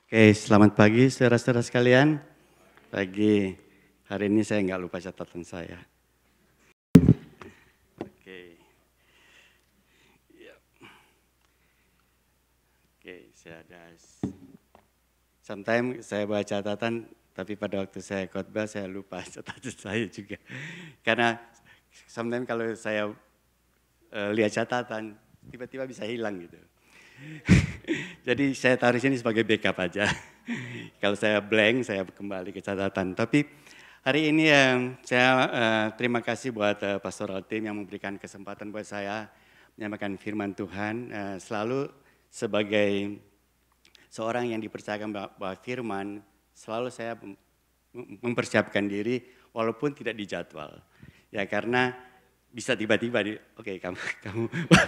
Oke, selamat pagi saudara-saudara sekalian. Pagi, hari ini saya nggak lupa catatan saya. Oke, ya. Oke, saya ada. Sometimes saya baca catatan, tapi pada waktu saya khotbah saya lupa catatan saya juga. Karena sometimes kalau saya lihat catatan, tiba-tiba bisa hilang gitu. Jadi saya taruh sini sebagai backup aja. Kalau saya blank, saya kembali ke catatan. Tapi hari ini saya terima kasih buat pastoral team yang memberikan kesempatan buat saya menyampaikan firman Tuhan. Selalu sebagai seorang yang dipercayakan bahwa firman, selalu saya mempersiapkan diri walaupun tidak dijadwal. Ya karena bisa tiba-tiba oke, kamu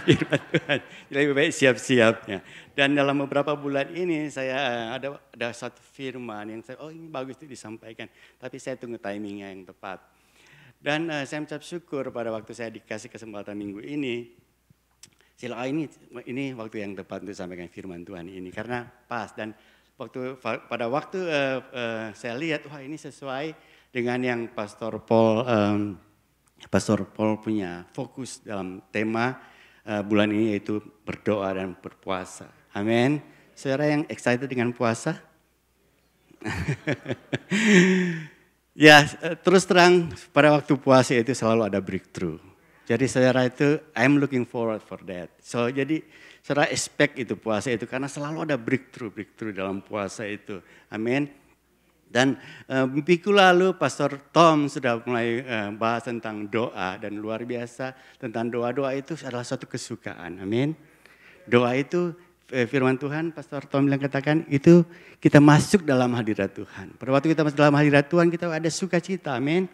firman Tuhan, lebih baik siap-siapnya. Dan dalam beberapa bulan ini saya ada satu firman yang saya ini bagus itu disampaikan, tapi saya tunggu timingnya yang tepat. Dan saya mengucap syukur pada waktu saya dikasih kesempatan minggu ini, silakan ini waktu yang tepat untuk sampaikan firman Tuhan ini karena pas. Dan pada waktu saya lihat wah ini sesuai dengan yang Pastor Paul punya fokus dalam tema bulan ini yaitu berdoa dan berpuasa. Amin. Saudara yang excited dengan puasa? Ya, terus terang pada waktu puasa itu selalu ada breakthrough. Jadi saudara itu, I'm looking forward for that. So jadi saudara expect itu puasa itu karena selalu ada breakthrough dalam puasa itu. Amin. Dan minggu lalu Pastor Tom sudah mulai bahas tentang doa dan luar biasa tentang doa itu adalah suatu kesukaan. Amin. Doa itu firman Tuhan, Pastor Tom bilang katakan itu kita masuk dalam hadirat Tuhan. Pada waktu kita masuk dalam hadirat Tuhan kita ada sukacita. Amin.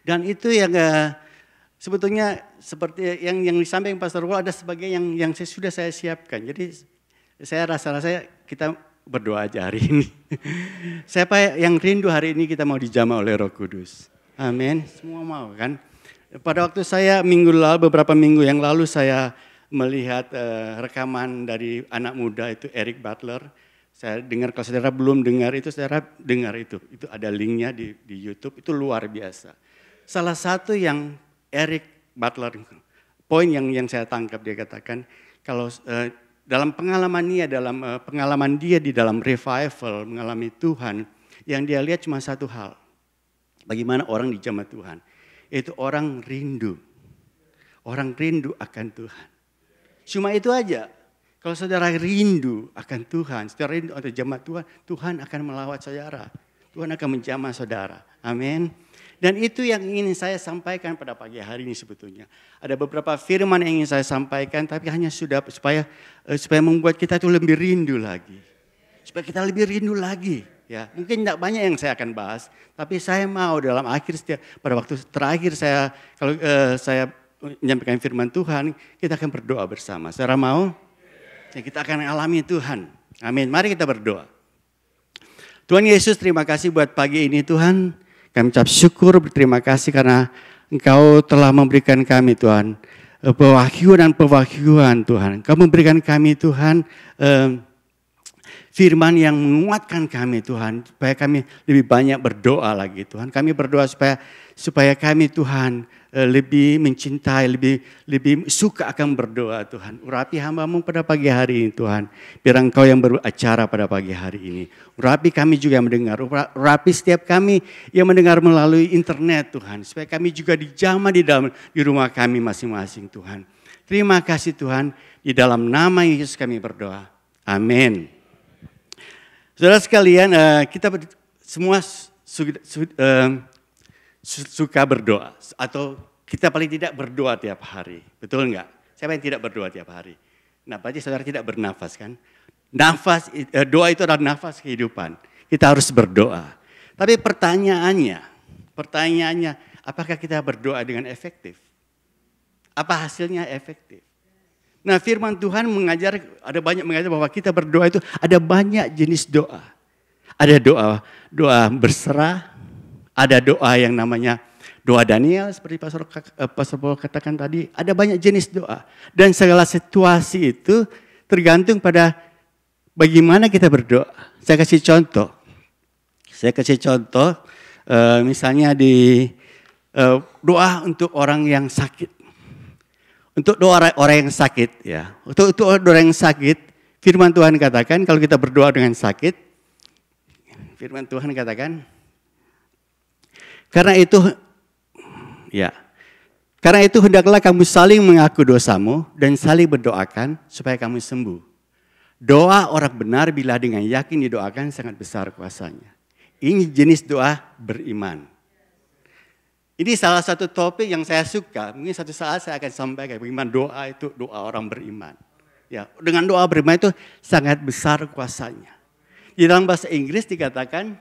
Dan itu yang sebetulnya seperti yang disampaikan Pastor Paul ada sebagai yang sudah saya siapkan. Jadi saya rasa kita berdoa aja hari ini. Siapa yang rindu hari ini kita mau dijamah oleh Roh Kudus? Amin. Semua mau kan? Pada waktu saya beberapa minggu yang lalu saya melihat rekaman dari anak muda itu Eric Butler. Saya dengar, kalau saudara belum dengar itu, saudara dengar itu. Itu ada linknya di YouTube, itu luar biasa. Salah satu yang Eric Butler, poin yang saya tangkap dia katakan, kalau dalam pengalaman dia di dalam revival mengalami Tuhan, yang dia lihat cuma satu hal. Bagaimana orang dijamah Tuhan. Itu orang rindu. Orang rindu akan Tuhan. Cuma itu aja. Kalau saudara rindu akan Tuhan, saudara rindu atau jamaah Tuhan, Tuhan akan melawat saudara. Tuhan akan menjamah saudara. Amin. Dan itu yang ingin saya sampaikan pada pagi hari ini sebetulnya. Ada beberapa firman yang ingin saya sampaikan, tapi hanya supaya membuat kita itu lebih rindu lagi. Supaya kita lebih rindu lagi. Ya, mungkin tidak banyak yang saya akan bahas, tapi saya mau dalam pada waktu terakhir kalau saya menyampaikan firman Tuhan, kita akan berdoa bersama. Saudara mau? Ya, kita akan alami Tuhan. Amin. Mari kita berdoa. Tuhan Yesus, terima kasih buat pagi ini Tuhan. Kami ucap syukur, berterima kasih karena Engkau telah memberikan kami Tuhan pewahyuan dan pewahyuan Tuhan. Engkau memberikan kami Tuhan firman yang menguatkan kami Tuhan. Supaya kami lebih banyak berdoa lagi Tuhan. Kami berdoa supaya kami Tuhan lebih mencintai, lebih suka akan berdoa Tuhan. Urapi hamba-Mu pada pagi hari ini Tuhan. Biar Engkau yang beracara pada pagi hari ini. Urapi kami juga yang mendengar. Urapi setiap kami yang mendengar melalui internet Tuhan. Supaya kami juga dijamah di rumah kami masing-masing Tuhan. Terima kasih Tuhan. Di dalam nama Yesus kami berdoa. Amin. Saudara sekalian, kita semua suka berdoa atau kita paling tidak berdoa tiap hari, betul enggak? Siapa yang tidak berdoa tiap hari? Nah, berarti saudara tidak bernafas kan? Doa itu adalah nafas kehidupan. Kita harus berdoa. Tapi pertanyaannya, apakah kita berdoa dengan efektif? Apa hasilnya efektif? Nah, firman Tuhan ada banyak mengajar bahwa kita berdoa itu ada banyak jenis doa. Ada doa berserah, ada doa yang namanya doa Daniel seperti Pastor Paul katakan tadi. Ada banyak jenis doa dan segala situasi itu tergantung pada bagaimana kita berdoa? Saya kasih contoh. Misalnya di doa untuk orang yang sakit. Untuk doa orang yang sakit ya. Untuk orang yang sakit, firman Tuhan katakan kalau kita berdoa dengan sakit, firman Tuhan katakan karena itu hendaklah kamu saling mengaku dosamu dan saling berdoakan supaya kamu sembuh. Doa orang benar bila dengan yakin didoakan sangat besar kuasanya. Ini jenis doa beriman. Ini salah satu topik yang saya suka. Mungkin satu saat saya akan sampaikan bagaimana doa itu doa orang beriman. Ya, dengan doa beriman itu sangat besar kuasanya. Di dalam bahasa Inggris dikatakan,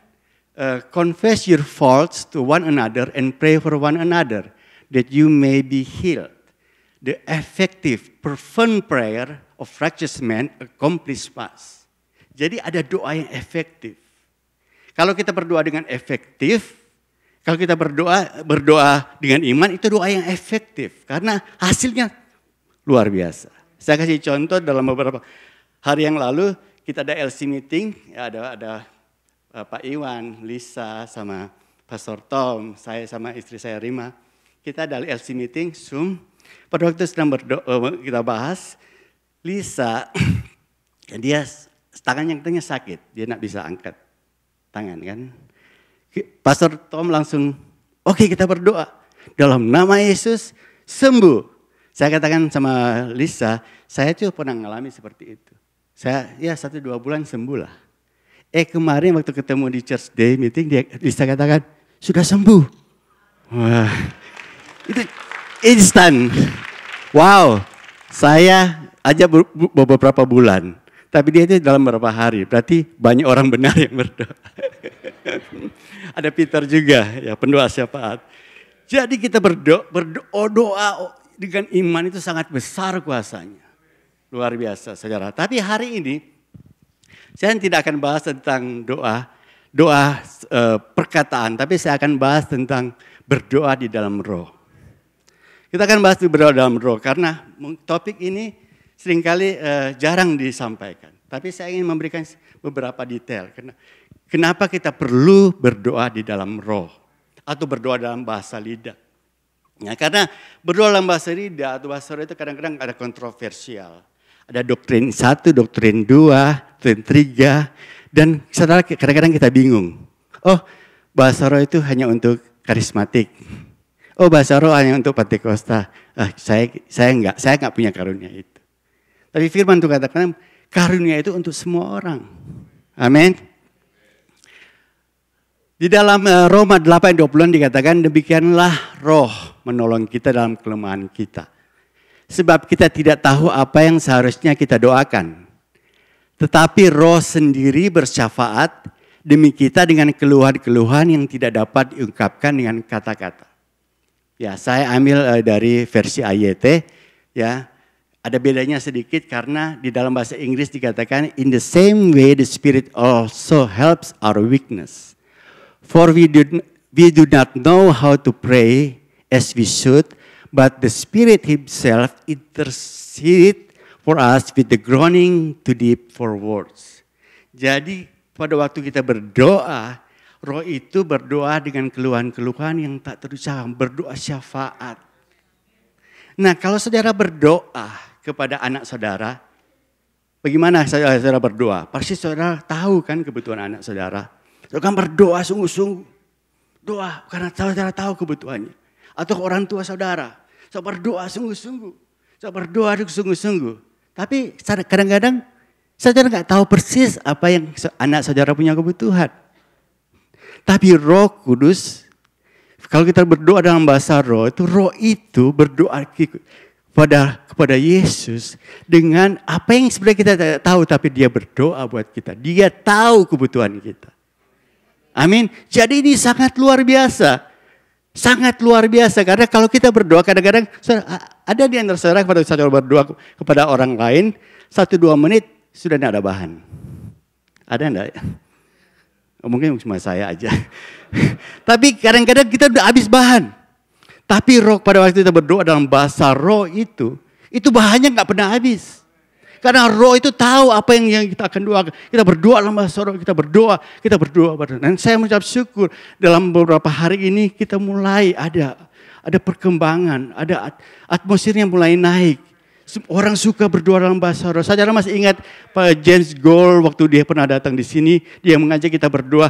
confess your faults to one another and pray for one another that you may be healed. The effective, fervent prayer of righteous man accomplish much. Jadi ada doa yang efektif. Kalau kita berdoa dengan efektif, kalau kita berdoa dengan iman, itu doa yang efektif. Karena hasilnya luar biasa. Saya kasih contoh dalam beberapa hari yang lalu, kita ada LC meeting, ya ada Pak Iwan, Lisa, sama Pastor Tom, saya sama istri saya Rima. Kita ada LC meeting, Zoom. Pada waktu sedang kita bahas, Lisa, dia tangannya sakit, dia tidak bisa angkat tangan kan. Pastor Tom langsung, oke, kita berdoa. Dalam nama Yesus, sembuh. Saya katakan sama Lisa, saya tuh pernah mengalami seperti itu. Saya 1-2 bulan sembuh lah. Kemarin waktu ketemu di church day meeting, Lisa katakan, sudah sembuh. Wah, itu instan. Wow, saya aja beberapa bulan. Tapi dia itu dalam beberapa hari, berarti banyak orang benar yang berdoa. Ada Peter juga, ya pendoa syafaat. Jadi kita berdoa dengan iman itu sangat besar kuasanya. Luar biasa, saudara. Tapi hari ini, saya tidak akan bahas tentang doa perkataan, tapi saya akan bahas tentang berdoa di dalam roh. Kita akan bahas berdoa dalam roh, karena topik ini seringkali jarang disampaikan. Tapi saya ingin memberikan beberapa detail. Kenapa kita perlu berdoa di dalam roh. Atau berdoa dalam bahasa lidah. Ya, karena berdoa dalam bahasa lidah atau bahasa roh itu kadang-kadang ada kontroversial. Ada doktrin 1, doktrin 2, doktrin 3. Dan saudara kadang-kadang kita bingung. Oh, bahasa roh itu hanya untuk karismatik. Oh, bahasa roh hanya untuk Pentakosta. Saya enggak punya karunia itu. Tapi firman Tuhan katakan karunia itu untuk semua orang. Amin. Di dalam Roma 8:20 dikatakan demikianlah roh menolong kita dalam kelemahan kita. Sebab kita tidak tahu apa yang seharusnya kita doakan. Tetapi roh sendiri bersyafaat demi kita dengan keluhan-keluhan yang tidak dapat diungkapkan dengan kata-kata. Ya, saya ambil dari versi AYT, ya. Ada bedanya sedikit karena di dalam bahasa Inggris dikatakan in the same way the Spirit also helps our weakness. For we do not know how to pray as we should, but the Spirit Himself intercedes for us with the groaning too deep for words. Jadi pada waktu kita berdoa, roh itu berdoa dengan keluhan-keluhan yang tak terucap, berdoa syafaat. Nah, kalau saudara berdoa kepada anak saudara, bagaimana saudara berdoa? Pasti saudara tahu kan kebutuhan anak saudara. Saudara kan berdoa sungguh-sungguh. Doa karena saudara tahu kebutuhannya. Atau orang tua saudara. Saudara berdoa sungguh-sungguh. Saudara berdoa sungguh-sungguh. Tapi kadang-kadang saudara nggak tahu persis apa yang anak saudara punya kebutuhan. Tapi Roh Kudus, kalau kita berdoa dalam bahasa roh itu berdoa kepada Yesus dengan apa yang sebenarnya kita tidak tahu, tapi dia berdoa buat kita. Dia tahu kebutuhan kita. Amin. Jadi ini sangat luar biasa. Sangat luar biasa karena kalau kita berdoa kadang-kadang ada di antara saudara pada saat berdoa kepada orang lain 1-2 menit sudah tidak ada bahan. Ada enggak? Mungkin cuma saya aja. Tapi kadang-kadang kita udah habis bahan. Tapi roh pada waktu kita berdoa dalam bahasa roh itu bahannya nggak pernah habis. Karena roh itu tahu apa yang kita akan doakan. Kita berdoa dalam bahasa roh, kita berdoa. Dan saya mengucap syukur dalam beberapa hari ini kita mulai ada perkembangan, ada atmosfernya mulai naik. Orang suka berdoa dalam bahasa roh. Saudara masih ingat Pak James Gold waktu dia pernah datang di sini, dia mengajak kita berdoa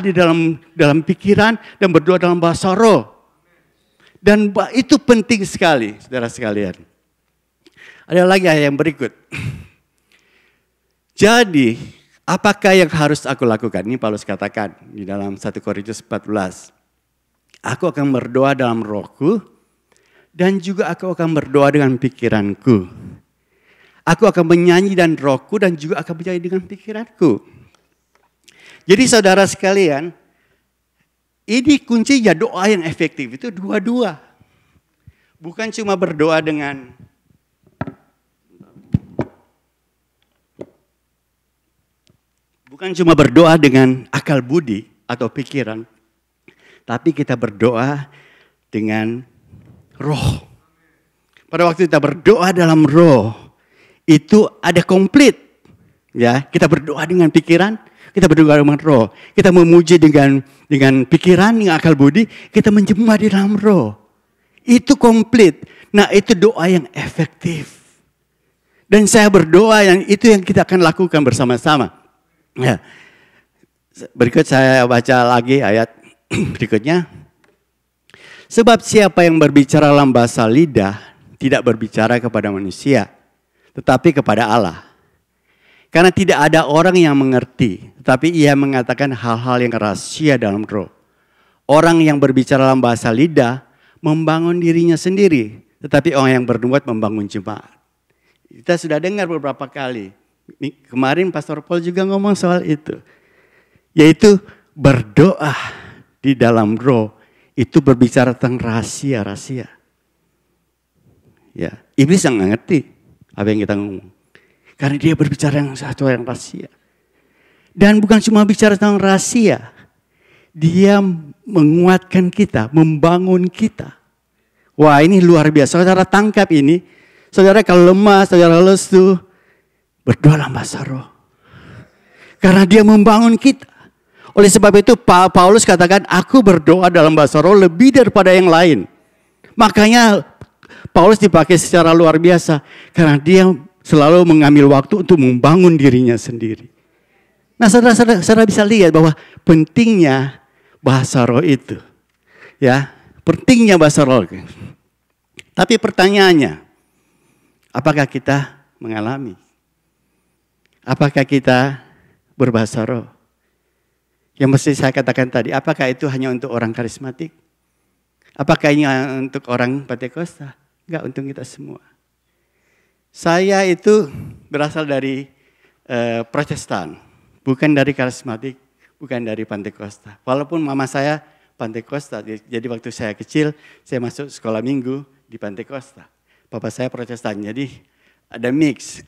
di dalam pikiran dan berdoa dalam bahasa roh. Dan itu penting sekali, saudara sekalian. Ada lagi ayat yang berikut. Jadi, apakah yang harus aku lakukan? Ini Paulus katakan di dalam 1 Korintus 14. Aku akan berdoa dalam rohku dan juga aku akan berdoa dengan pikiranku. Aku akan menyanyi dan rohku dan juga akan menyanyi dengan pikiranku. Jadi saudara sekalian, ini kuncinya doa yang efektif itu dua-dua. Bukan cuma berdoa dengan akal budi atau pikiran, tapi kita berdoa dengan roh. Pada waktu kita berdoa dalam roh, itu ada komplit. Ya, kita berdoa dengan pikiran, kita berdoa dengan roh. Kita memuji dengan pikiran, dengan akal budi, kita menjemah di dalam roh. Itu komplit. Nah, itu doa yang efektif. Dan saya berdoa itu yang kita akan lakukan bersama-sama. Ya. Berikut saya baca lagi ayat berikutnya. Sebab siapa yang berbicara dalam bahasa lidah tidak berbicara kepada manusia, tetapi kepada Allah. Karena tidak ada orang yang mengerti, tetapi ia mengatakan hal-hal yang rahasia dalam roh. Orang yang berbicara dalam bahasa lidah membangun dirinya sendiri, tetapi orang yang bernubuat membangun jemaat. Kita sudah dengar beberapa kali. Kemarin Pastor Paul juga ngomong soal itu. Yaitu berdoa di dalam roh. Itu berbicara tentang rahasia-rahasia. Ya, iblis nggak ngerti apa yang kita ngomong. Karena dia berbicara yang satu yang rahasia. Dan bukan cuma bicara tentang rahasia. Dia menguatkan kita, membangun kita. Wah, ini luar biasa. Saudara tangkap ini. Saudara kalau lemah, saudara lesu, berdoa dalam bahasa roh. Karena dia membangun kita. Oleh sebab itu Paulus katakan, aku berdoa dalam bahasa roh lebih daripada yang lain. Makanya Paulus dipakai secara luar biasa. Karena dia selalu mengambil waktu untuk membangun dirinya sendiri. Nah, saudara bisa lihat bahwa pentingnya bahasa roh itu. Ya, pentingnya bahasa roh. Tapi pertanyaannya, apakah kita mengalami? Apakah kita berbahasa roh? Yang mesti saya katakan tadi, apakah itu hanya untuk orang karismatik? Apakah ini untuk orang Pentakosta? Enggak, untuk kita semua. Saya itu berasal dari Protestan, bukan dari karismatik, bukan dari Pentakosta. Walaupun mama saya Pentakosta, jadi waktu saya kecil, saya masuk sekolah minggu di Pentakosta. Papa saya Protestan, jadi ada mix.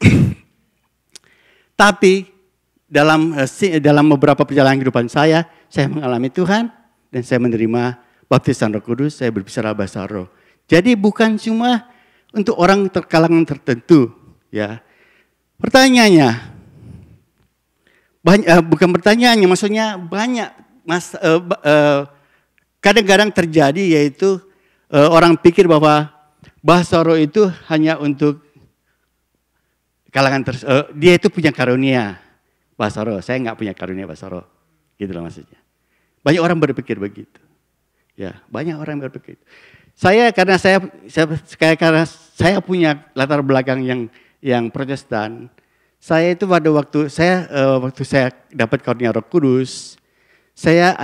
Tapi dalam beberapa perjalanan kehidupan saya mengalami Tuhan dan saya menerima baptisan Roh Kudus, saya berbicara bahasa roh. Jadi bukan cuma untuk orang kalangan tertentu, ya. Pertanyaannya, bukan pertanyaannya, maksudnya banyak. Kadang-kadang terjadi yaitu orang pikir bahwa bahasa roh itu hanya untuk kalangan dia itu punya karunia bahasa roh. Saya nggak punya karunia bahasa roh. Gitu loh maksudnya. Banyak orang berpikir begitu. Ya, banyak orang berpikir. Karena saya punya latar belakang yang Protestan. Saya itu waktu saya dapat karunia Roh Kudus, saya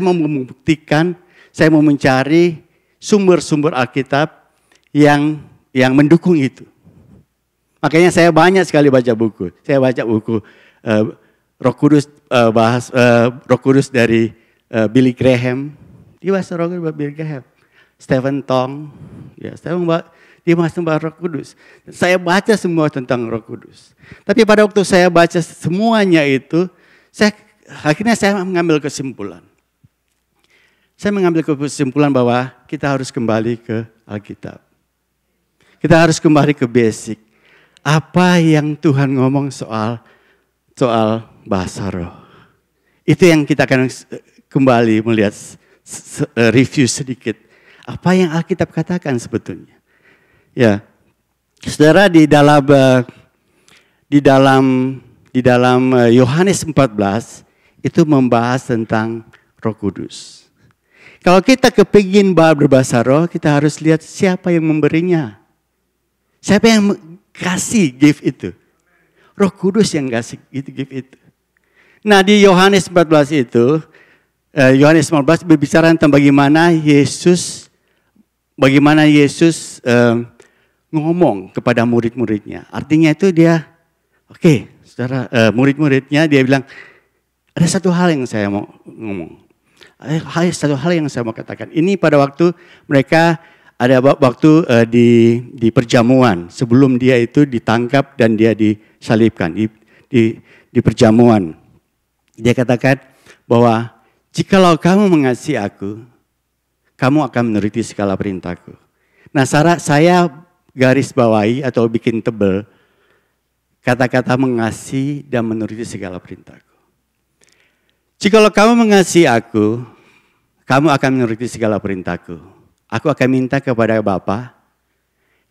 mau membuktikan, saya mau mencari sumber-sumber Alkitab yang mendukung itu. Makanya saya banyak sekali baca buku. Saya baca buku Roh Kudus dari Billy Graham. Dia bahasa Roh Kudus Billy Graham. Stephen Tong, ya dia masih bahas Roh Kudus. Saya baca semua tentang Roh Kudus. Tapi pada waktu saya baca semuanya itu, akhirnya saya mengambil kesimpulan. Saya mengambil kesimpulan bahwa kita harus kembali ke Alkitab. Kita harus kembali ke basic. apa yang Tuhan ngomong soal bahasa roh. Itu yang kita akan kembali melihat review sedikit. Apa yang Alkitab katakan sebetulnya. Ya, saudara, di dalam Yohanes 14 itu membahas tentang Roh Kudus. Kalau kita kepingin berbahasa roh, kita harus lihat siapa yang memberinya. Siapa yang kasih gift itu. Roh Kudus yang kasih gift itu. Nah, di Yohanes 14 itu, Yohanes 15 berbicara tentang bagaimana Yesus ngomong kepada murid-muridnya. Artinya itu dia, saudara, murid-muridnya dia bilang, ada satu hal yang saya mau ngomong. Satu hal yang saya mau katakan. Ini pada waktu mereka ada waktu di perjamuan. Sebelum dia itu ditangkap dan dia disalibkan. Di perjamuan. Dia katakan bahwa jikalau kamu mengasihi aku, kamu akan menuruti segala perintahku. Nah, saya garis bawahi atau bikin tebel kata-kata mengasihi dan menuruti segala perintahku. Jikalau kamu mengasihi aku, kamu akan menuruti segala perintahku. Aku akan minta kepada Bapa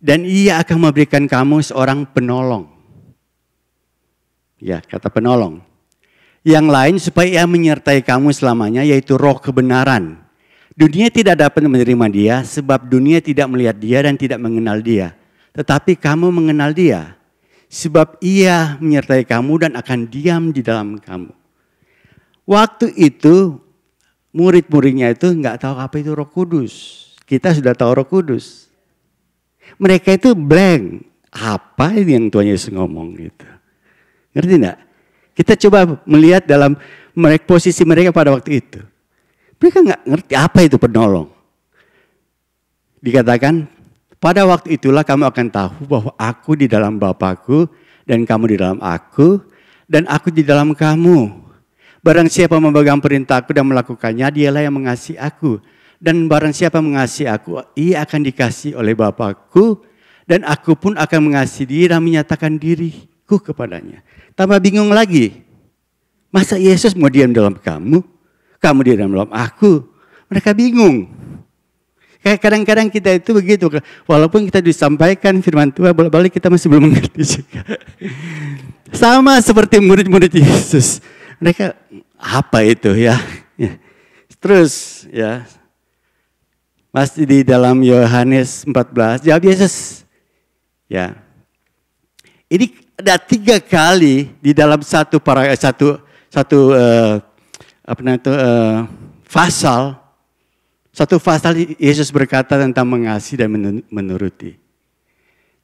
dan Ia akan memberikan kamu seorang penolong. Ya, kata penolong. Yang lain supaya Ia menyertai kamu selamanya, yaitu Roh kebenaran. Dunia tidak dapat menerima Dia sebab dunia tidak melihat Dia dan tidak mengenal Dia. Tetapi kamu mengenal Dia sebab Ia menyertai kamu dan akan diam di dalam kamu. Waktu itu murid-muridnya itu nggak tahu apa itu Roh Kudus. Kita sudah tahu Roh Kudus. Mereka itu blank. Apa ini yang Tuhan Yesus ngomong gitu. Ngerti enggak? Kita coba melihat dalam posisi mereka pada waktu itu. Mereka nggak ngerti apa itu penolong. Dikatakan, pada waktu itulah kamu akan tahu bahwa aku di dalam Bapakku dan kamu di dalam aku dan aku di dalam kamu. Barang siapa memegang perintahku dan melakukannya, dialah yang mengasihi aku. Dan barang siapa mengasihi aku, ia akan dikasihi oleh Bapakku. Dan aku pun akan mengasihi dia dan menyatakan diriku kepadanya. Tambah bingung lagi. Masa Yesus mau diam dalam kamu? Kamu di dalam aku? Mereka bingung. Kayak kadang-kadang kita itu begitu. Walaupun kita disampaikan firman Tuhan, balik kita masih belum mengerti juga. Sama seperti murid-murid Yesus. Mereka apa itu ya? Terus ya. Masih di dalam Yohanes 14, jawab Yesus. Ya. Ini ada 3 kali di dalam satu pasal. Satu pasal Yesus berkata tentang mengasihi dan menuruti.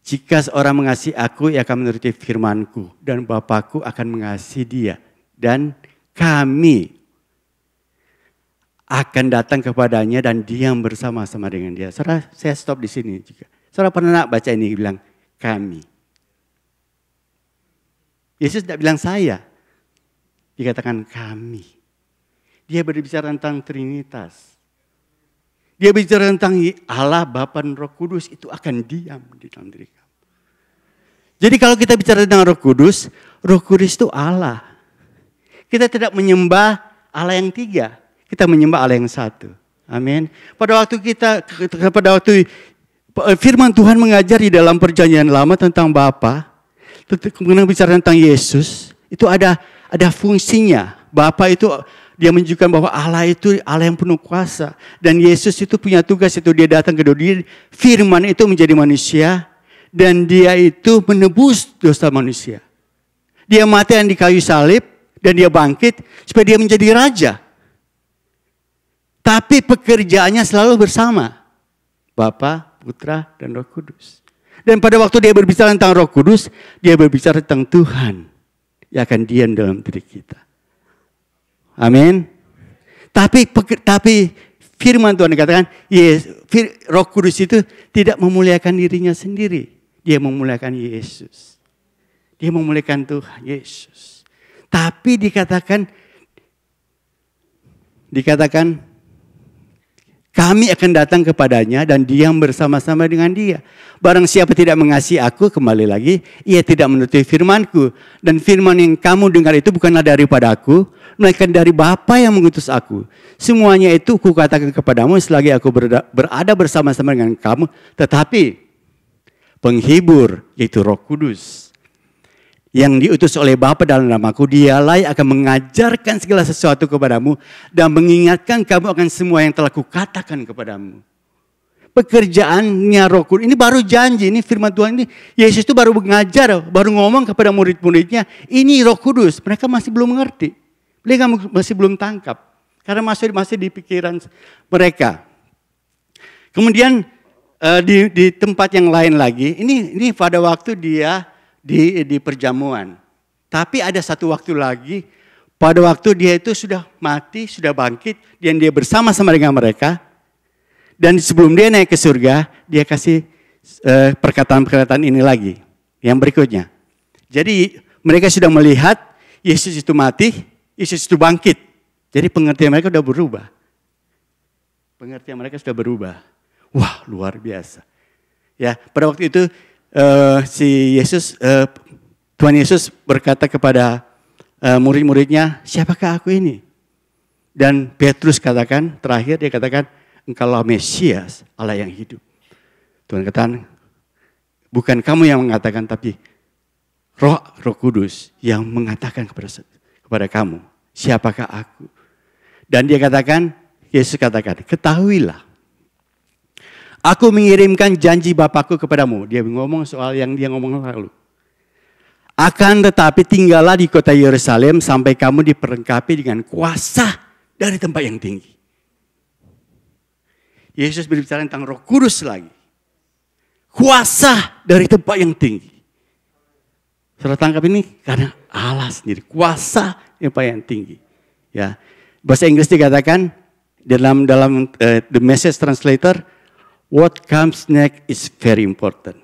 Jika seorang mengasihi aku, ia akan menuruti firman-Ku dan Bapakku akan mengasihi dia. Dan kami akan datang kepadanya dan diam bersama-sama dengan dia. Saudara, saya stop di sini juga. Saudara pernah baca ini bilang kami. Yesus tidak bilang saya. Dikatakan kami. Dia berbicara tentang Trinitas. Dia bicara tentang Allah, Bapa dan Roh Kudus itu akan diam di dalam diri kamu. Jadi kalau kita bicara tentang Roh Kudus itu Allah. Kita tidak menyembah Allah yang 3. Kita menyembah Allah yang 1. Amin. Pada waktu firman Tuhan mengajar di dalam perjanjian lama tentang Bapa, kemudian bicara tentang Yesus, itu ada fungsinya. Bapa itu dia menunjukkan bahwa Allah itu Allah yang penuh kuasa. Dan Yesus itu punya tugas itu, dia datang ke dunia, firman itu menjadi manusia, dan dia itu menebus dosa manusia. Dia mati di kayu salib, dan dia bangkit supaya dia menjadi raja. Tapi pekerjaannya selalu bersama. Bapa, Putra, dan Roh Kudus. Dan pada waktu dia berbicara tentang Roh Kudus, dia berbicara tentang Tuhan yang akan diam dalam diri kita. Amin. Tapi firman Tuhan dikatakan, Roh Kudus itu tidak memuliakan dirinya sendiri. Dia memuliakan Yesus. Dia memuliakan Tuhan Yesus. Tapi dikatakan Kami akan datang kepadanya dan diam bersama-sama dengan dia. Barang siapa tidak mengasihi aku, kembali lagi, ia tidak menuruti firmanku. Dan firman yang kamu dengar itu bukanlah daripada aku, melainkan dari Bapa yang mengutus aku. Semuanya itu kukatakan kepadamu selagi aku berada bersama-sama dengan kamu. Tetapi penghibur, yaitu Roh Kudus, yang diutus oleh Bapa dalam namaku, dialah yang akan mengajarkan segala sesuatu kepadamu dan mengingatkan kamu akan semua yang telah kukatakan kepadamu. Pekerjaannya Roh Kudus, ini baru janji, ini firman Tuhan ini. Yesus itu baru mengajar, baru ngomong kepada murid-muridnya, ini Roh Kudus. Mereka masih belum mengerti, mereka masih belum tangkap, karena masih di pikiran mereka. Kemudian di tempat yang lain lagi, ini pada waktu dia di perjamuan. Tapi ada satu waktu lagi, pada waktu dia itu sudah mati, sudah bangkit, dan dia bersama-sama dengan mereka. Dan sebelum dia naik ke surga, dia kasih perkataan-perkataan ini lagi. Yang berikutnya. Jadi mereka sudah melihat Yesus itu mati, Yesus itu bangkit. Jadi pengertian mereka sudah berubah. Pengertian mereka sudah berubah. Wah, luar biasa. Ya, pada waktu itu Tuhan Yesus berkata kepada murid-muridnya, siapakah aku ini? Dan Petrus katakan, terakhir dia katakan, engkaulah Mesias, Allah yang hidup. Tuhan katakan, bukan kamu yang mengatakan, tapi Roh Kudus yang mengatakan kepada kamu, siapakah aku? Dan dia katakan, Yesus katakan, ketahuilah, aku mengirimkan janji Bapakku kepadamu. Dia ngomong soal yang dia ngomong lalu. Akan tetapi tinggallah di kota Yerusalem sampai kamu diperlengkapi dengan kuasa dari tempat yang tinggi. Yesus berbicara tentang Roh Kudus lagi. Kuasa dari tempat yang tinggi. Saudara tangkap ini karena Allah sendiri. Kuasa tempat yang tinggi. Ya, bahasa Inggris dikatakan dalam The Message Translator, what comes next is very important.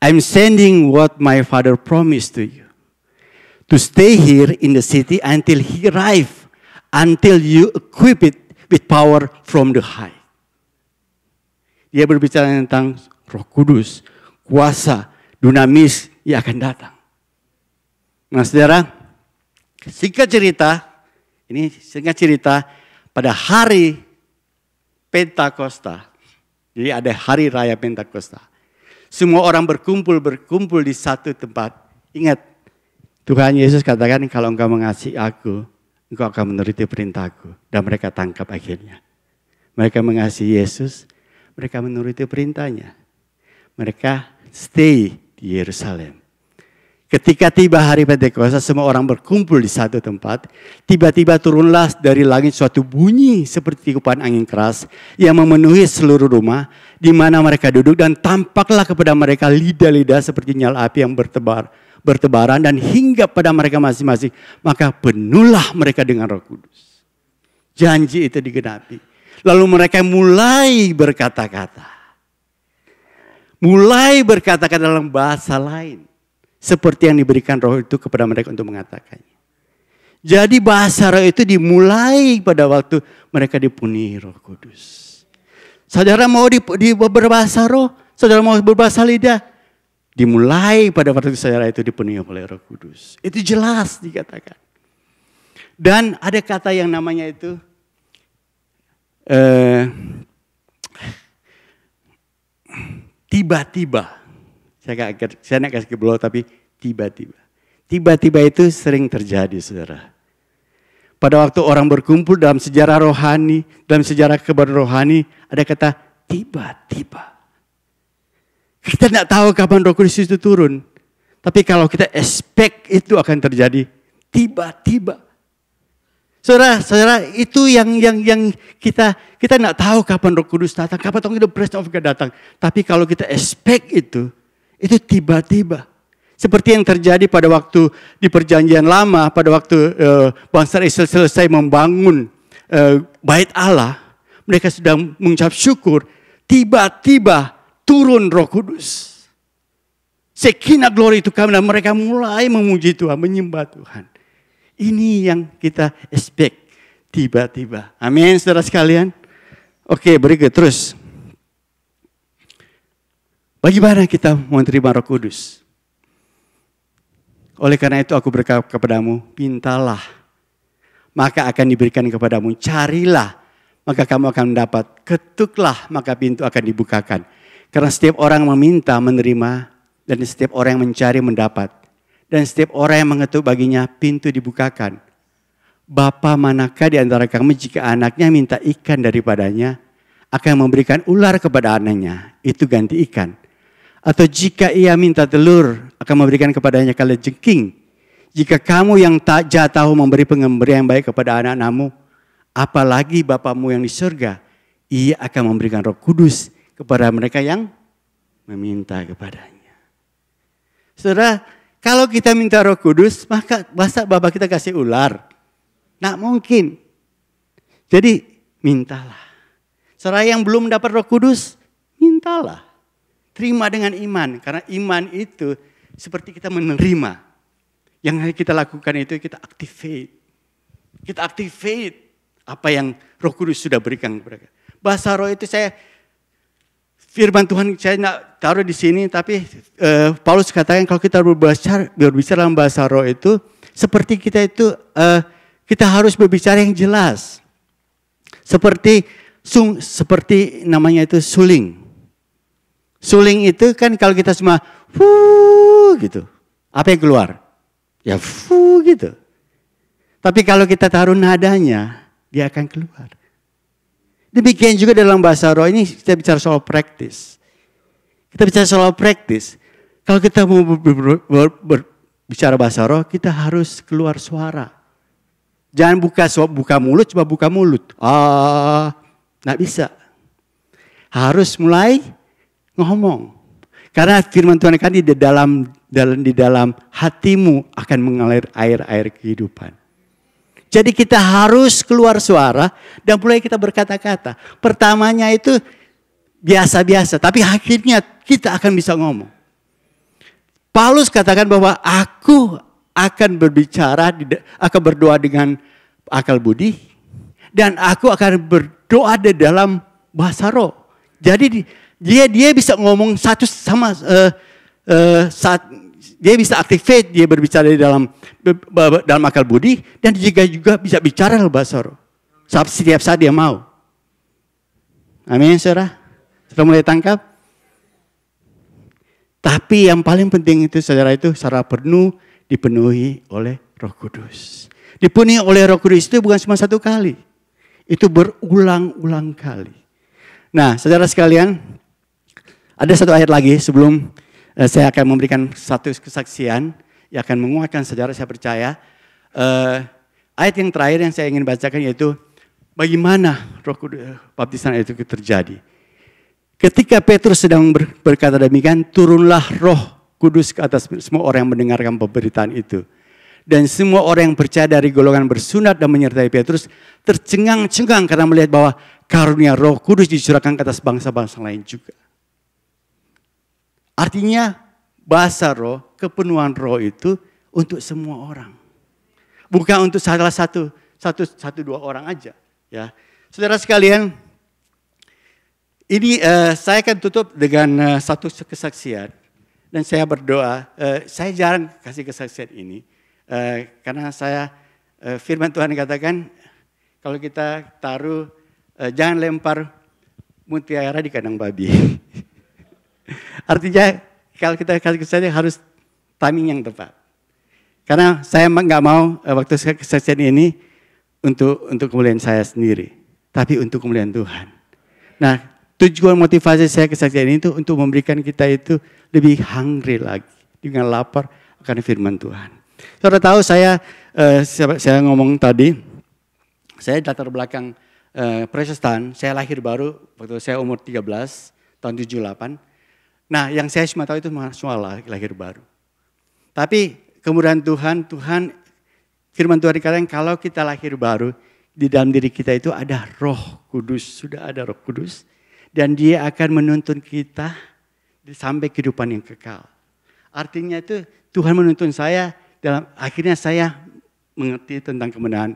I'm sending what my Father promised to you. To stay here in the city until he arrive. Until you equip it with power from the high. Dia berbicara tentang Roh Kudus. Kuasa, dinamis yang akan datang. Nah saudara, singkat cerita pada hari Pentakosta. Jadi ada hari raya Pentakosta. Semua orang berkumpul di satu tempat. Ingat, Tuhan Yesus katakan kalau engkau mengasihi aku, engkau akan menuruti perintahku. Dan mereka tangkap akhirnya. Mereka mengasihi Yesus, mereka menuruti perintahnya. Mereka stay di Yerusalem. Ketika tiba hari Pentakosta, semua orang berkumpul di satu tempat. Tiba-tiba turunlah dari langit suatu bunyi seperti tiupan angin keras yang memenuhi seluruh rumah di mana mereka duduk, dan tampaklah kepada mereka lidah-lidah seperti nyala api yang bertebaran dan hinggap pada mereka masing-masing. Maka penuhlah mereka dengan Roh Kudus. Janji itu digenapi. Lalu mereka mulai berkata-kata. Mulai berkata-kata dalam bahasa lain. Seperti yang diberikan Roh itu kepada mereka untuk mengatakannya. Jadi bahasa Roh itu dimulai pada waktu mereka dipenuhi Roh Kudus. Saudara mau berbahasa Roh, saudara mau berbahasa lidah, dimulai pada waktu saudara itu dipenuhi oleh Roh Kudus. Itu jelas dikatakan. Dan ada kata yang namanya itu tiba-tiba. Saya nak kasih ke beliau, tapi tiba-tiba. Tiba-tiba itu sering terjadi, saudara. Pada waktu orang berkumpul dalam sejarah rohani, dalam sejarah kebenaran rohani, ada kata tiba-tiba. Kita tidak tahu kapan Roh Kudus itu turun. Tapi kalau kita expect itu akan terjadi tiba-tiba. Saudara, itu yang kita tidak tahu kapan Roh Kudus datang, kapan the presence of God datang. Tapi kalau kita expect itu tiba-tiba. Seperti yang terjadi pada waktu di perjanjian lama, pada waktu bangsa Israel selesai membangun bait Allah, mereka sedang mengucap syukur, tiba-tiba turun Roh Kudus. Shekinah glory itu kami, dan mereka mulai memuji Tuhan, menyembah Tuhan. Ini yang kita expect tiba-tiba. Amin, saudara sekalian. Oke, berikut terus. Bagaimana kita menerima Roh Kudus? Oleh karena itu aku berkata kepadamu, mintalah, maka akan diberikan kepadamu. Carilah, maka kamu akan mendapat. Ketuklah, maka pintu akan dibukakan. Karena setiap orang meminta, menerima, dan setiap orang yang mencari, mendapat. Dan setiap orang yang mengetuk baginya, pintu dibukakan. Bapa manakah di antara kamu jika anaknya minta ikan daripadanya, akan memberikan ular kepada anaknya, itu ganti ikan. Atau jika ia minta telur, akan memberikan kepadanya kalajengking. Jika kamu yang tak tahu memberi pemberian yang baik kepada anak-anakmu, apalagi Bapamu yang di surga, ia akan memberikan Roh Kudus kepada mereka yang meminta kepadanya. Saudara, kalau kita minta Roh Kudus, masa Bapak kita kasih ular? Nggak mungkin. Jadi mintalah. Saudara yang belum dapat Roh Kudus, mintalah. Terima dengan iman, karena iman itu seperti kita menerima. Yang kita lakukan itu kita activate. Kita activate apa yang Roh Kudus sudah berikan kepada kita. Bahasa roh itu firman Tuhan saya tidak taruh di sini, tapi Paulus katakan kalau kita berbicara dalam bahasa roh itu, seperti kita harus berbicara yang jelas. Seperti namanya itu suling. Suling itu kan kalau kita semua gitu. Apa yang keluar? Ya gitu. Tapi kalau kita taruh nadanya, dia akan keluar. Demikian juga dalam bahasa roh ini kita bicara soal praktis. Kita bicara soal praktis. Kalau kita mau berbicara bahasa roh, kita harus keluar suara. Jangan buka mulut, coba buka mulut. Nggak bisa. Harus mulai ngomong. Karena firman Tuhan kan di dalam hatimu akan mengalir air-air kehidupan. Jadi kita harus keluar suara dan mulai kita berkata-kata. Pertamanya itu biasa-biasa, tapi akhirnya kita akan bisa ngomong. Paulus katakan bahwa aku akan akan berdoa dengan akal budi, dan aku akan berdoa di dalam bahasa roh. Jadi dia bisa ngomong satu sama saat dia bisa activate, dia berbicara di dalam akal budi, dan juga bisa bicara dalam bahasa roh. Setiap saat dia mau. Amin, saudara. Sudah mulai tangkap? Tapi yang paling penting itu saudara itu secara penuh dipenuhi oleh Roh Kudus. Dipenuhi oleh Roh Kudus itu bukan cuma satu kali. Itu berulang-ulang kali. Nah, saudara sekalian, ada satu ayat lagi sebelum saya akan memberikan satu kesaksian yang akan menguatkan saudara, saya percaya. Ayat yang terakhir yang saya ingin bacakan yaitu bagaimana Roh Kudus baptisan itu terjadi. Ketika Petrus sedang berkata demikian, turunlah Roh Kudus ke atas semua orang yang mendengarkan pemberitaan itu. Dan semua orang yang percaya dari golongan bersunat dan menyertai Petrus tercengang-cengang karena melihat bahwa karunia Roh Kudus dicurahkan ke atas bangsa-bangsa lain juga. Artinya bahasa roh, kepenuhan roh itu untuk semua orang. Bukan untuk salah satu dua orang aja. Ya, saudara sekalian, ini saya akan tutup dengan satu kesaksian. Dan saya berdoa, saya jarang kasih kesaksian ini. Karena firman Tuhan katakan, kalau kita taruh, jangan lempar mutiara di kandang babi. Artinya kalau kita kasih kesaksian harus timing yang tepat. Karena saya nggak mau waktu kesaksian ini untuk kemuliaan saya sendiri, tapi untuk kemuliaan Tuhan. Nah, tujuan motivasi saya kesaksian ini itu untuk memberikan kita itu lebih hungry lagi, dengan lapar akan firman Tuhan. Saudara tahu saya ngomong tadi, saya latar belakang Protestan, saya lahir baru waktu saya umur 13 tahun 78. Nah, yang saya cuma tahu itu semua lahir baru. Tapi kemudian Tuhan firman Tuhan dikatakan kalau kita lahir baru, di dalam diri kita itu ada Roh Kudus, sudah ada Roh Kudus. Dan dia akan menuntun kita sampai kehidupan yang kekal. Artinya itu Tuhan menuntun saya, akhirnya saya mengerti tentang kebenaran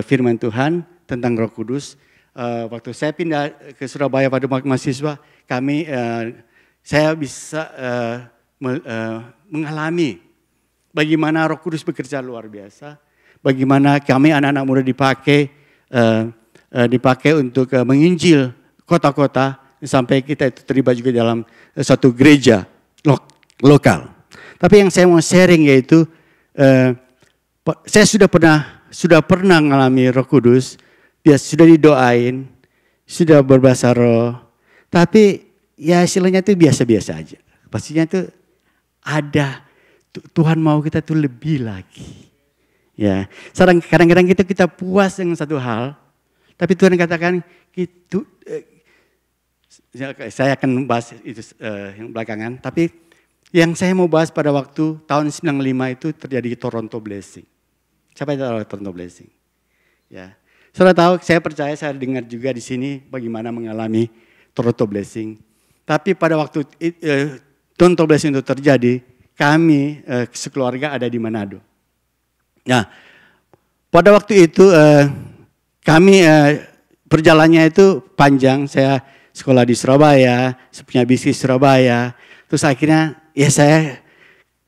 firman Tuhan, tentang Roh Kudus. waktu saya pindah ke Surabaya pada mahasiswa, saya bisa mengalami bagaimana Roh Kudus bekerja luar biasa, bagaimana kami anak-anak muda dipakai untuk menginjil kota-kota sampai kita itu terlibat juga dalam satu gereja lokal. Tapi yang saya mau sharing yaitu saya sudah pernah mengalami Roh Kudus, dia sudah didoain, sudah berbahasa roh, tapi ya istilahnya itu biasa-biasa aja. Pastinya itu ada Tuhan mau kita tuh lebih lagi. Ya, kadang-kadang kita puas dengan satu hal, tapi Tuhan katakan gitu. Saya akan bahas itu yang belakangan, tapi yang saya mau bahas pada waktu tahun 95 itu terjadi Toronto Blessing. Siapa yang tahu Toronto Blessing? Ya, saudara tahu, saya percaya, saya dengar juga di sini bagaimana mengalami Toronto Blessing. Tapi pada waktu Toronto Blessing itu terjadi, kami sekeluarga ada di Manado. Nah, pada waktu itu kami perjalanannya itu panjang. Saya sekolah di Surabaya, saya punya bisnis di Surabaya. Terus akhirnya ya saya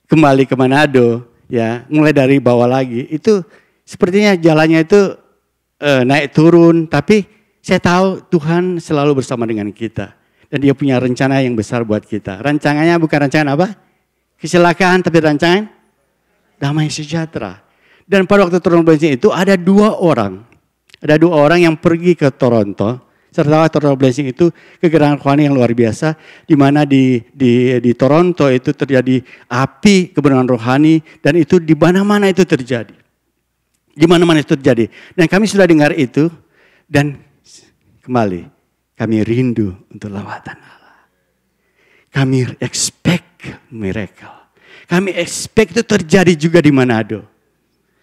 kembali ke Manado, ya mulai dari bawah lagi. Itu sepertinya jalannya itu naik turun, tapi saya tahu Tuhan selalu bersama dengan kita. Dan dia punya rencana yang besar buat kita. Rancangannya bukan rancangan apa? Kecelakaan, tapi rancangan damai sejahtera. Dan pada waktu Toronto Blessing itu ada dua orang yang pergi ke Toronto. Serta Toronto Blessing itu kegerangan rohani yang luar biasa, di mana di Toronto itu terjadi api kebenaran rohani, dan itu di mana-mana itu terjadi. Di mana-mana itu terjadi. Dan kami sudah dengar itu, dan kembali kami rindu untuk lawatan Allah. Kami expect miracle. Kami expect itu terjadi juga di Manado.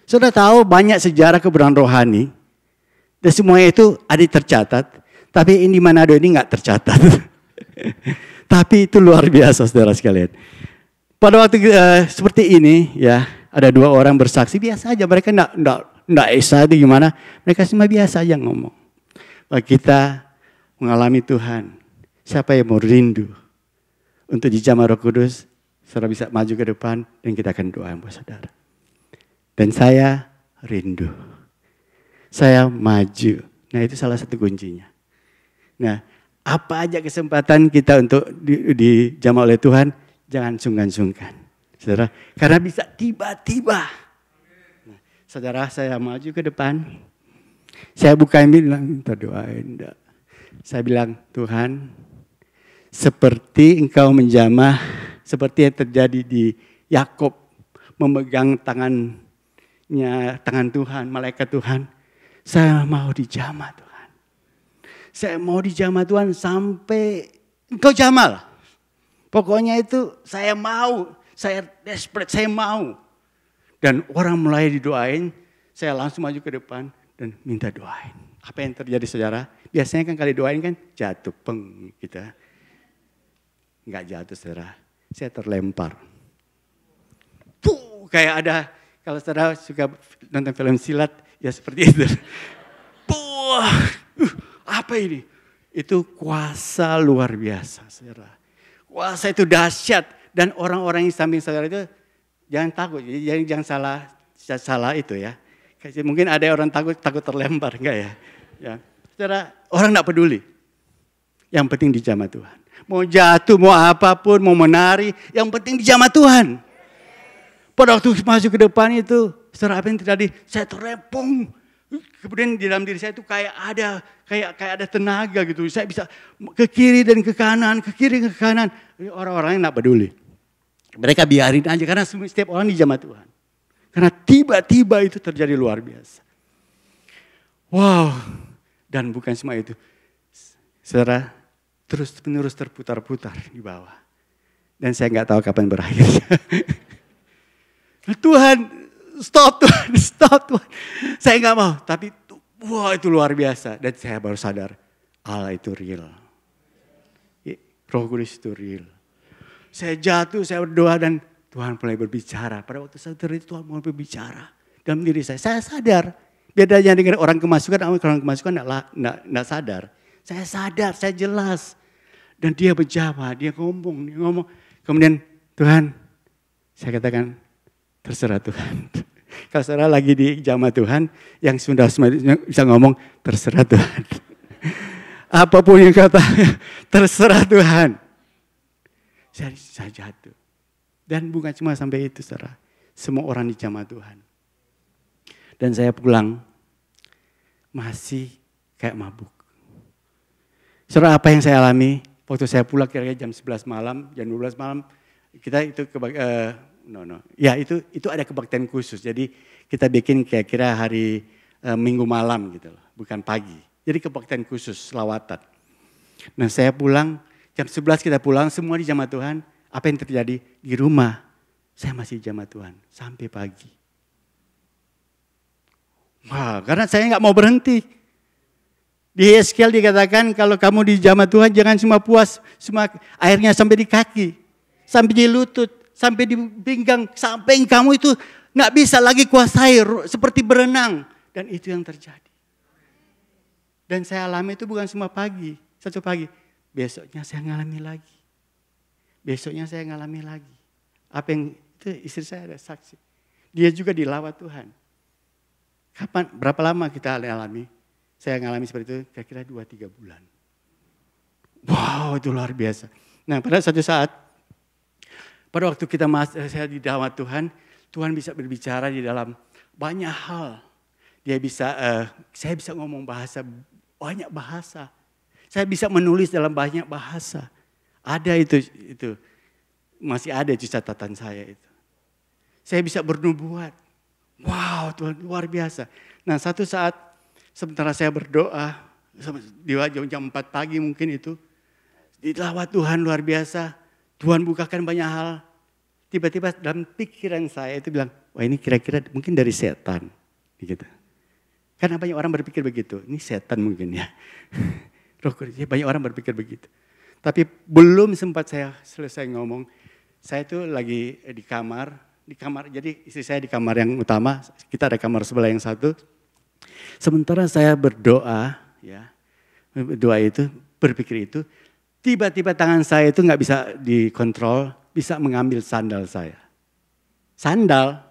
Sudah tahu banyak sejarah kebenaran rohani, dan semuanya itu ada tercatat. Tapi ini Manado ini nggak tercatat. Tapi itu luar biasa, saudara sekalian. Pada waktu seperti ini, ya ada dua orang bersaksi biasa aja. Mereka nggak excited gimana. Mereka cuma biasa aja ngomong. Bahwa kita mengalami Tuhan. Siapa yang mau rindu untuk dijamah Roh Kudus, saudara bisa maju ke depan dan kita akan doa buat saudara. Dan saya rindu. Saya maju. Nah, itu salah satu kuncinya. Nah, apa aja kesempatan kita untuk dijamah oleh Tuhan, jangan sungkan-sungkan. Saudara, karena bisa tiba-tiba. Nah, saudara, saya maju ke depan. Saya bukan bilang, minta doain. Enggak. Saya bilang, Tuhan, seperti Engkau menjamah, seperti yang terjadi di Yakub memegang tangan Tuhan, malaikat Tuhan. Saya mau dijamah Tuhan. Saya mau dijamah Tuhan sampai Engkau jamah. Pokoknya itu saya mau, saya desperate, saya mau. Dan orang mulai didoain, saya langsung maju ke depan dan minta doain. Apa yang terjadi saudara? Biasanya kan kali doain kan jatuh, peng kita. Enggak jatuh saudara, saya terlempar. Puh, kayak ada, kalau saudara suka nonton film silat, ya seperti itu. Puh, apa ini? Itu kuasa luar biasa, saudara. Kuasa itu dahsyat, dan orang-orang yang samping saudara itu jangan takut, jangan salah itu ya. Mungkin ada orang takut terlempar, enggak ya? Ya, saudara, orang enggak peduli. Yang penting dijamah Tuhan. Mau jatuh, mau apapun, mau menari, yang penting dijamah Tuhan. Pada waktu masuk ke depan itu, saudara, apa yang terjadi? Saya terlepung. Kemudian di dalam diri saya itu kayak ada tenaga gitu. Saya bisa ke kiri dan ke kanan, ke kiri ke kanan. Orang-orang yang enggak peduli. Mereka biarin aja karena setiap orang dijamah Tuhan. Karena tiba-tiba itu terjadi luar biasa. Wow. Dan bukan cuma itu. Saudara, terus-menerus terputar-putar di bawah. Dan saya enggak tahu kapan berakhirnya. Tuhan, stop Tuhan. Saya enggak mau, tapi wah itu luar biasa. Dan saya baru sadar, Allah itu real. Roh Kudus itu real. Saya jatuh, saya berdoa dan Tuhan mulai berbicara. Pada waktu saya itu Tuhan mulai berbicara dalam diri saya. Saya sadar, Bedanya dengan orang kemasukan enggak sadar. Saya sadar, saya jelas. Dan dia berjawab, dia ngomong. Kemudian Tuhan, saya katakan terserah Tuhan. Kalau saudara lagi di jamaah Tuhan, yang sudah bisa ngomong terserah Tuhan. Apapun yang kata, terserah Tuhan. Saya jatuh. Dan bukan cuma sampai itu saudara. Semua orang di jamaah Tuhan. Dan saya pulang masih kayak mabuk. Saudara, apa yang saya alami? Waktu saya pulang kira-kira jam 11 malam, jam 12 malam, kita itu Ya, itu ada kebaktian khusus. Jadi kita bikin kira-kira hari Minggu malam gitu loh, bukan pagi. Jadi kebaktian khusus, selawatan. Nah, saya pulang jam 11 kita pulang, semua di jamaah Tuhan. Apa yang terjadi? Di rumah saya masih jamaah Tuhan sampai pagi. Wah, karena saya nggak mau berhenti. Di Yeskiel dikatakan kalau kamu di jamaah Tuhan jangan cuma puas, semua airnya sampai di kaki, sampai di lutut, sampai di pinggang, sampai kamu itu nggak bisa lagi kuasai seperti berenang. Dan itu yang terjadi. Dan saya alami itu bukan cuma pagi, satu pagi. Besoknya saya ngalami lagi. Besoknya saya ngalami lagi. Apa yang itu istri saya ada saksi. Dia juga dilawat Tuhan. Berapa lama kita alami? Saya ngalami seperti itu kira-kira 2-3 bulan. Wow, itu luar biasa. Nah, pada suatu saat, pada waktu saya di dakwah Tuhan, Tuhan bisa berbicara di dalam banyak hal. Saya bisa ngomong banyak bahasa. Saya bisa menulis dalam banyak bahasa. Ada itu masih ada di catatan saya itu. Saya bisa bernubuat. Wow, Tuhan luar biasa. Nah, satu saat sementara saya berdoa, di jam 4 pagi mungkin itu, dilawat Tuhan luar biasa. Tuhan bukakan banyak hal. Tiba-tiba dalam pikiran saya itu bilang, wah ini kira-kira mungkin dari setan. Gitu. Karena banyak orang berpikir begitu, ini setan mungkin ya. Roh Kudus, banyak orang berpikir begitu. Tapi belum sempat saya selesai ngomong, saya itu lagi di kamar, jadi istri saya di kamar yang utama, kita ada kamar sebelah yang satu. Sementara saya berdoa, berpikir itu, tiba-tiba tangan saya itu nggak bisa dikontrol, bisa mengambil sandal saya. Sandal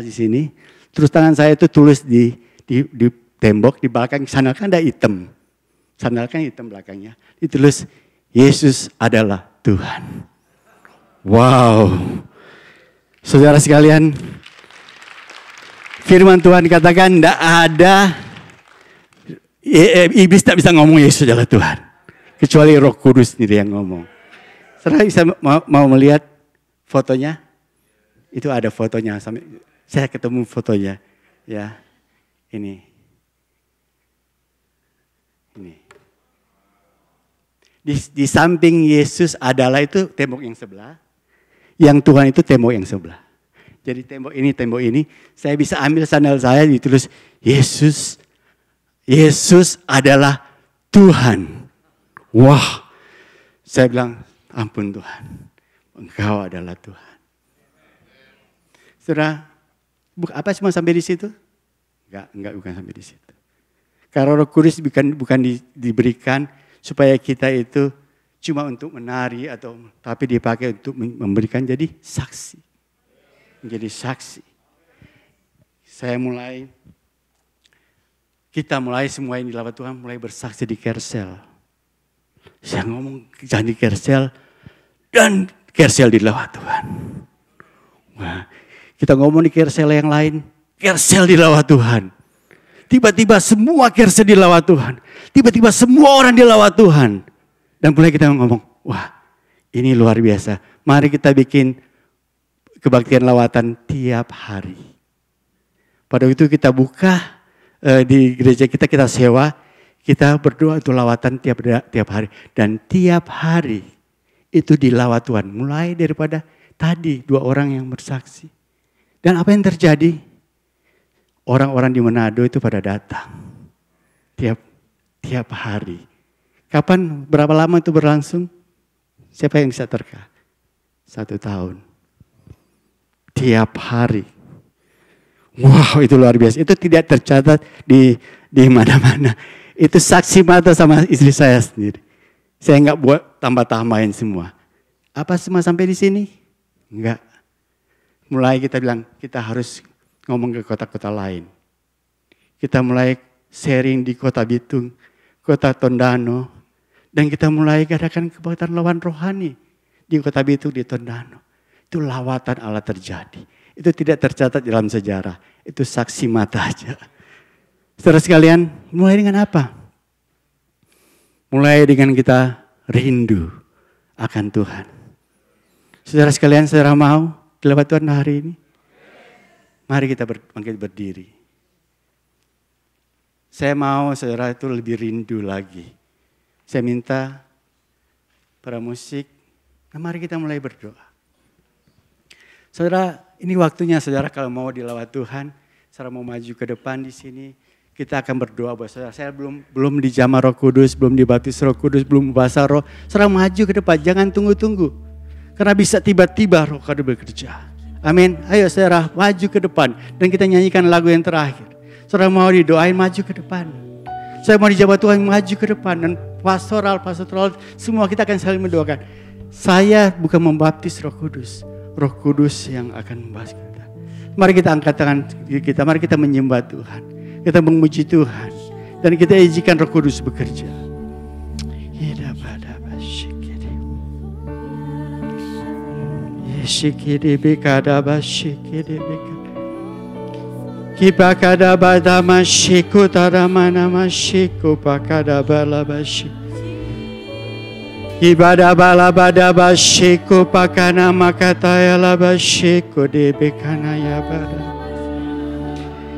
di sini, terus tangan saya itu tulis di tembok di belakang, sandal kan ada hitam. Sandal kan hitam belakangnya. Ditulis, Yesus adalah Tuhan. Wow. Saudara sekalian, firman Tuhan katakan tidak ada, iblis tak bisa ngomong Yesus adalah Tuhan. Kecuali Roh Kudus sendiri yang ngomong. Saudara bisa mau melihat fotonya? Itu ada fotonya. Saya ketemu fotonya. Ya, ini. Di samping Yesus adalah itu tembok yang sebelah. Yang Tuhan itu tembok yang sebelah. Jadi tembok ini, saya bisa ambil sandal saya ditulis Yesus adalah Tuhan. Wah, saya bilang ampun Tuhan, Engkau adalah Tuhan. Saudara, apa cuma sampai di situ? Enggak bukan sampai di situ. Karena Roh Kudus bukan diberikan supaya kita itu cuma untuk menari tapi dipakai untuk memberikan jadi saksi. Menjadi saksi. Kita mulai semua yang dilawat Tuhan mulai bersaksi di Kersel. Saya ngomong jangan di Kersel dan Kersel dilawat Tuhan. Nah, kita ngomong di Kersel yang lain, Kersel dilawat Tuhan. Tiba-tiba semua Kersel dilawat Tuhan. Tiba-tiba semua orang dilawat Tuhan. Dan mulai kita ngomong, wah ini luar biasa. Mari kita bikin kebaktian lawatan tiap hari. Pada waktu itu kita buka di gereja kita sewa, kita berdoa untuk lawatan tiap hari. Dan tiap hari itu dilawat Tuhan. Mulai daripada tadi 2 orang yang bersaksi. Dan apa yang terjadi? Orang-orang di Manado itu pada datang. Tiap hari. Kapan, berapa lama itu berlangsung? Siapa yang bisa terka? 1 tahun. Tiap hari. Wow, itu luar biasa. Itu tidak tercatat di mana-mana. Itu saksi mata sama istri saya sendiri. Saya nggak buat tambah-tambahin semua. Apa semua sampai di sini? Enggak. Mulai kita bilang kita harus ngomong ke kota-kota lain. Kita mulai sharing di kota Bitung, kota Tondano. Dan kita mulai adakan kebaktian lawan rohani di kota Bitung, di Tondano. Itu lawatan Allah terjadi. Itu tidak tercatat dalam sejarah. Itu saksi mata aja. Saudara sekalian, mulai dengan apa? Mulai dengan kita rindu akan Tuhan. Saudara sekalian, saudara mau lewat Tuhan hari ini? Mari kita bangkit berdiri. Saya mau saudara itu lebih rindu lagi. Saya minta para musik, mari kita mulai berdoa. Saudara, ini waktunya saudara kalau mau dilawat Tuhan, saudara mau maju ke depan di sini, kita akan berdoa buat saudara. Saya belum dijamah Roh Kudus, belum dibaptis Roh Kudus, belum bahasa Roh. Saudara maju ke depan, jangan tunggu-tunggu. Karena bisa tiba-tiba Roh Kudus bekerja. Amin. Ayo saudara maju ke depan dan kita nyanyikan lagu yang terakhir. Saudara mau didoain, maju ke depan. Saya mau dijawab Tuhan, maju ke depan. Dan pastoral, semua kita akan saling mendoakan. Saya bukan membaptis Roh Kudus. Roh Kudus yang akan membahas kita. Mari kita angkat tangan kita, mari kita menyembah Tuhan. Kita memuji Tuhan. Dan kita izinkan Roh Kudus bekerja. Kibakada badama shiku taramana mashiku pakada balabashi. Ibada balabada bashiku pakana makataya labashiku debekana yabada.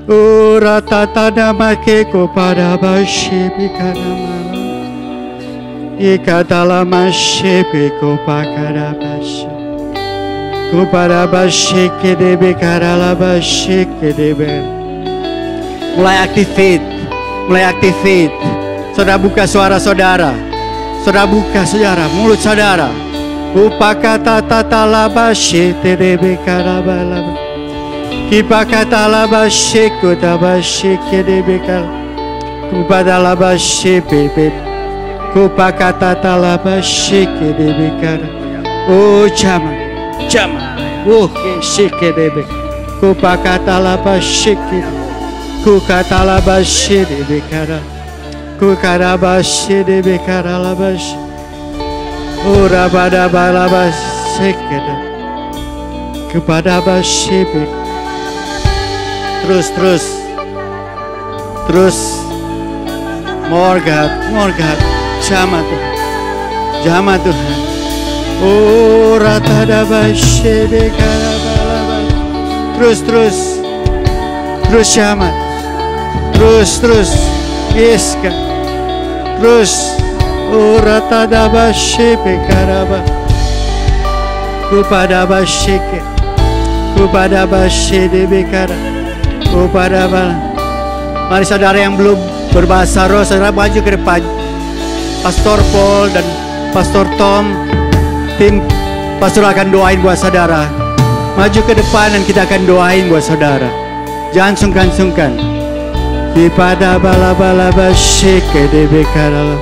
Urata tada makeko pada bashi bikana mala. Ikatala mashiku pakada bashi. Kupada bashi debekara labashi debe. Mulai activate. Saudara buka suara saudara. Saudara buka saudara, mulut saudara. Upakata tata labashi terebe karabalaba. Kipakata labashi kutabashi kedebe kal. Kupada labashi bebe. Kupakata talabashi kedebe kara. Oh jama. Oh kedebe. Kupakata labashi kedebe. Kukatalabashi de bekara, kukarabashi de bekara labashi, urabada balabashi keda, kepada bashi bek. Terus, more God, jama Tuhan. Oh ratada bashi bekara balaba, terus jama. Terus, yes kan, terus, urata daba shepe karaba, kupada basheke, kupada bashede bekara, kupada bala. Mari saudara yang belum berbahasa roh, saudara maju ke depan. Pastor Paul dan Pastor Tom, tim pastor akan doain buat saudara. Maju ke depan dan kita akan doain buat saudara. Jangan sungkan-sungkan. Kipada bala bashi de bekarala.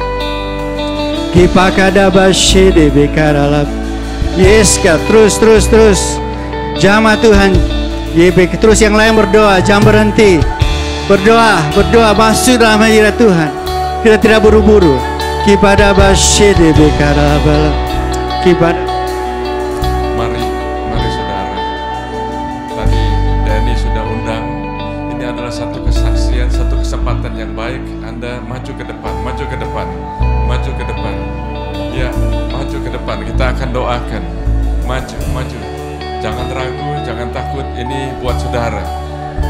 Kipakada bashi de bekarala. Yes kak, terus. Jama Tuhan. Yebek terus yang lain berdoa, jangan berhenti. Berdoa, masuk dalam hadirat Tuhan. Kita tidak buru-buru. Kipada bashi de bekarala bala. Kipada. Mari saudara. Tadi Dani sudah undang. Ini adalah satu kesaksian, satu kesempatan yang baik. Anda maju ke depan. Ya, maju ke depan. Kita akan doakan. Maju. Jangan ragu, jangan takut. Ini buat saudara.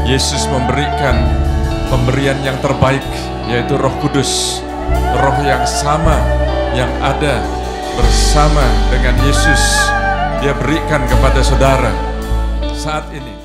Yesus memberikan pemberian yang terbaik, yaitu Roh Kudus. Roh yang sama, yang ada bersama dengan Yesus. Dia berikan kepada saudara saat ini.